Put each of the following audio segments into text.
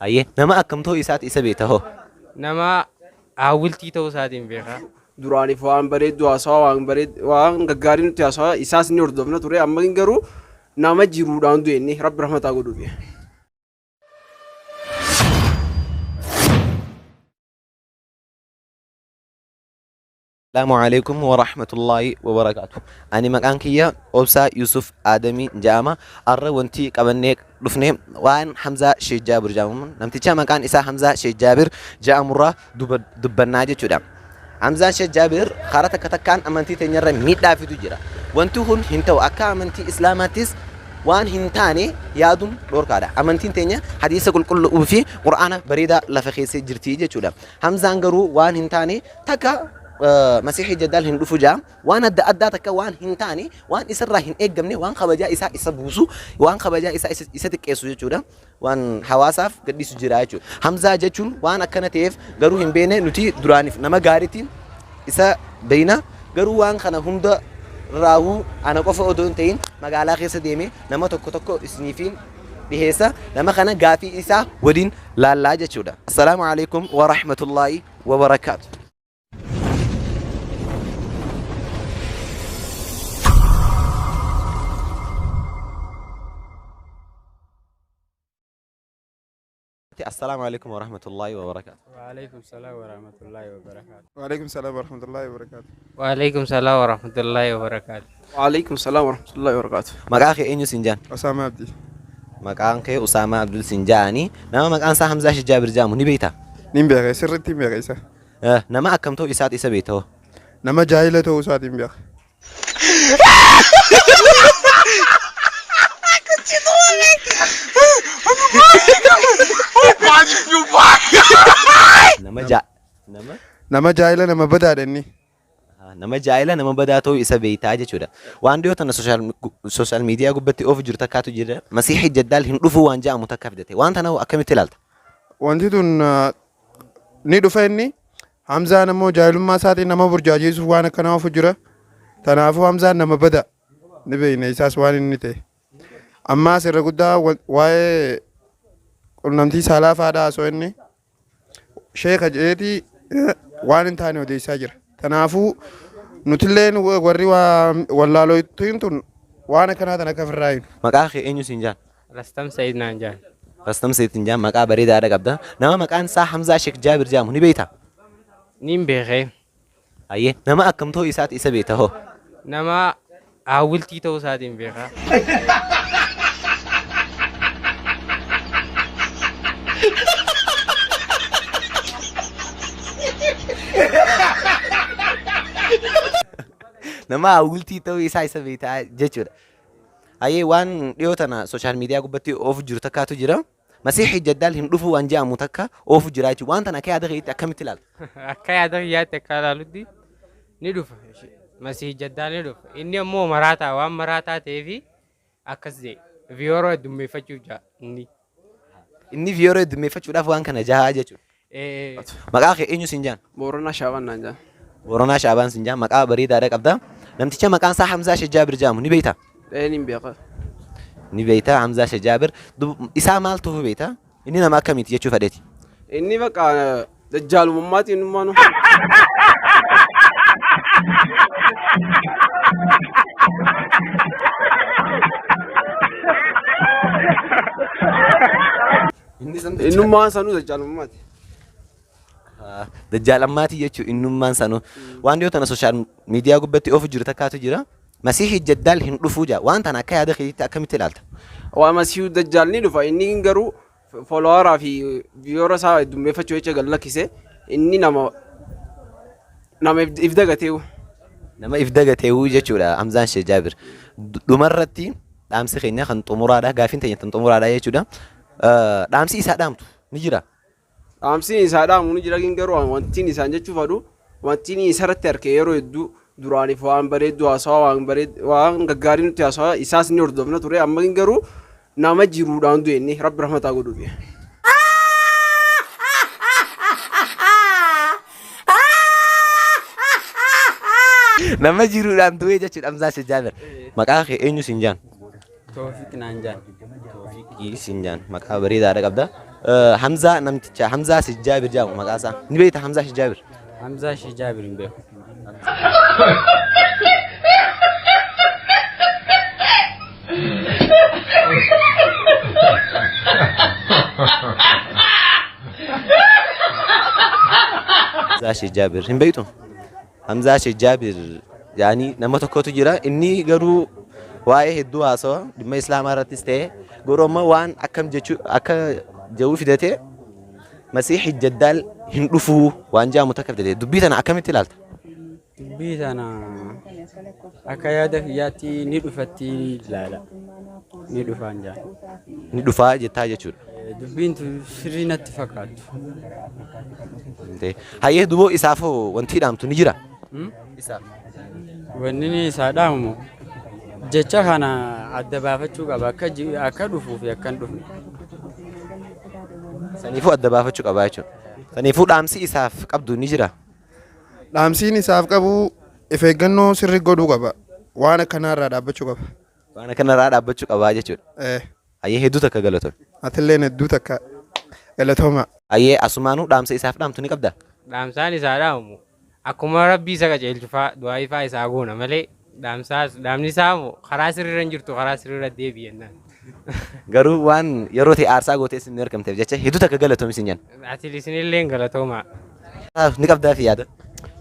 Ayyee nama akkamtoo isaati isa beekta hoo? Nama hawwiltii ta'uu isaatiin beekaa. Duraaniif waan bareeddu haasawaa waan gaggaarii nuti haasawaa isaas ni hordofna ture amma garuu nama jiruudhaan du'e rabbi rahmataa godhuufi. السلام عليكم ورحمة الله وبركاته. أنا مكان كيا أوسا يوسف آدمي جامع أرى وانتي كبنيك رفني وان حمزة شيخ جابر جامع نمتيجا مكان إسا حمزة شيخ جابر جاء مرة دبناجي تدا حمزة شيخ جابر خارطة كتكان أمانتي تنير ميت في تجرا وانتو هن هنتو أكا أمانتي إسلاماتيس وان هنتاني يادون دور كذا أمانتين تانية حديث كل وفي قرآن بريدة لفخيسة جرتيجة تدا حمزة عنقرو وان هنتاني تكا مسيحي جدال هندو فجام وانا أدى تكا وان هنتاني وان إسرا هن إجمني وان خبجا إسا بوسو وان خبجا إسا تكيسو جودا وان حواساف قدي سجراي جو حمزة جتون وان أكنا تيف قرو هم بينه نتي درانيف نما غاريتين إسا بينا قرو وان خنا هندا راهو أنا كوفا أدون تين مقالا خيسة ديمي نما تكو إسنيفين بهيسا نما خنا غافي إسا ودين لا جتودا. السلام عليكم ورحمة الله وبركاته. السلام عليكم ورحمة الله وبركاته. وعليكم السلام ورحمة الله وبركاته. وعليكم السلام ورحمة الله وبركاته. وعليكم السلام ورحمة الله وبركاته. وعليكم السلام ورحمة الله وبركاته. مقاخي إنيو سنجان أسامة عبدي. مقاخي أسامة عبد السنجاني نما مقان سا حمزة شيخ جابر جامو نبيتا نيم بيغي سرتي بيغي إسا نما أكمتو إسات إسا بيتو نما جاهلة وساد بيغ نما جاهلة نما بدا دني nama jaayila nama badaa ta'uu isa beektaa jechuudha. Waan dhiyoota na sooshaal miidiyaa gubbatti of jiru takkaatu jira. Masiihii jaddaal hin dhufu waan jedhamu takka fidate. Waan tana akkamitti ilaalta? Wanti tun ni dhufa inni Hamzaan ammoo jaahilummaa isaatiin nama burjaajeessuuf waan akkanaa of jira. Kanaafuu Hamzaan nama bada ni beekna isaas waan inni ta'e. Ammaa sirra guddaa waa'ee qunnamtii saalaa fa'aadhaa osoo inni sheeka jedheetii waan hin taane odeessaa jira. Kanaafuu nutilleen warri wallaalootiin tun waan akkanaa tan akka firraa hin. Maqaa kee eenyu siin jaan? Rastam Sayyid naan jaan. Rastam Sayyid jaan maqaa bareedaadha qabda. Nama maqaan isaa Hamzaa Sheek Jaabir jaamu ni beektaa? Niin beekee. Ayyee nama akkamtoo isaati isa beekta hoo? Nama hawwiltii ta'uu isaatiin beekaa. Nama hawwiltii ta'uu isaa isa beektaa jechuudha. Ayyee waan dhiyoota na sooshaal miidiyaa gubbatti of jiru takkaatu jira. Masiihii jaddaal hin dhufu waan jedhamu takka of jira jechuudha. Waan tana akka yaada keetti akkamitti ilaalta? Akka yaada kiyyaatti akka ilaalutti ni dhufa. Masiihii jaddaal ni dhufa. Inni ammoo maraataa waan maraataa ta'eefi akkas jedhe viyooroo heddummeeffachuuf jira inni. Inni viyooroo heddummeeffachuudhaaf waan kana jahaa jechuudha. Maqaa kee eenyu siin jaan? Booranaa Shaabaan naan jaan. Booranaa Shaabaan siin jaan maqaa bareedaadha qabda. Namticha maqaan isaa Hamzaa Sheek Jaabir jaamu ni beektaa? Niin beeka. Ni beektaa Hamzaa Sheek Jaabir isaa maal ta'uu beektaa? Inni nama akkamiiti jechuu fedheeti? Inni bakka dajjaalummaatti inni maanu. Innummaan sanuu dajjaalummaatti. Dajjaalammaati jechuun innummaan sanuu waan dhiyoota na sooshaal miidiyaa gubbatti of jiru takkaatu jira. Masiihii jaddaal hin dhufuu jaa waan tana akka yaada keetti akkamitti ilaalta? Waa masiihii dajjaal ni dhufa inni garuu foloowaraa fi viyoora isaa heddummeeffachuu jecha gallakkise inni nama if dagateewu. Nama if dagateewu jechuudha Hamzaan Sheek Jaabir. Dhumarratti dhaamsi keenya kan xumuraadha gaafiin teenya kan xumuraadha jechuudha. Dhaamsi isaa dhaamtu ni jira. Dhaamsi isaa dhaamu ni jira garuu wantiin isaan jechuuf adu wantiin isarratti harkee yeroo hedduu duraaniif waan bareeddu haasawaa waan gaggaarii nuti haasawaa isaas ni hordofna ture amma garuu nama jiruudhaan du'e rabbi rahmataa godhuufi. Nama jiruudhaan du'e jechuudha Hamzaa Sheek Jaabir. Maqaa kee eenyu siin jaan? Toofiq naan jaan. Toofiqii siin jaan maqaa bareedaadha qabda. Hamzaa namticha Hamzaa Shijjaabir jedhamu maqaa isaa. Ni beekta Hamzaa Shijjaabir? Hamzaa Shijjaabir hin beeku. Hamzaa Shijjaabir hin beektu? Hamzaa Shijjaabir yaani nama tokkotu jira inni garuu waa'ee hedduu haasawa dhimma islaamaa irrattis ta'e garuu amma waan akkam jechuu akka jedhu fidatee masiixi jaddaal hin dhufuu waan jedhamu takka fidatee dubbii tana akkamitti ilaalta? Dubbii tana akka yaada kiyyaatti ni dhufatti ilaala. Ni dhufaan jaa. Ni dhufaa jettaa jechuudha. Dubbiin sirrii natti fakkaatu. Hayyee duboo isaafoo wanti dhaamtu ni jira? Isaaf. Wanni isaa dhaamu jecha kana adda baafachuu qaba akka dhufuu fi akka hin dhufne. Saniifuu adda baafachuu qaba jechuudha. Saniifuu dhaamsi isaaf qabdu ni jira? Dhaamsiin isaaf qabu of eeggannoo sirrii godhuu qaba. Waan akkanarraa dhaabbachuu qaba. Waan akkanarraa dhaabbachuu qabaa jechuudha. Hayyee hedduu takka galatoomi. Atillee hedduu takka galatooma. Hayyee asumaanuu dhaamsa isaaf dhaamtu ni qabdaa? Dhaamsaan isaa dhaamu akkuma rabbii isa qajeelchu fa'aa du'aa ifaa isaa goona malee dhaamni isaa karaa sirriirra hin jirtu karaa sirriirra deebi'ennaan. Garuu waan yeroo ta'e aarsaa gootee isin argamteef jecha hedduu takka galatoomi isin jenna. Ati isinillee galatoomaa. Ni qabdaa fi yaada?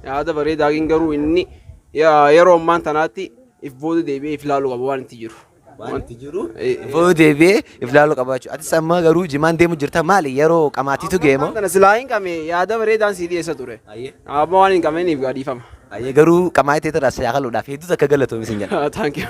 Yaada bareedaa garuu inni yeroo ammaan tanaatti if booda deebi'ee if ilaaluu qaba waan itti jiru. Wanti jiru booda deebi'ee if ilaaluu qaba jechuudha. Atis amma garuu jimaan deemu jirta maali yeroo qamaatiitu geemo? Kana silaa hin qabne yaada bareedaan sii dhiyeessa ture. Amma waan hin qabneef gaadhiifama. Hayyee garuu qamaatee irraa shaakaluudhaaf hedduu takka galatoomi isin jenna. Thank you.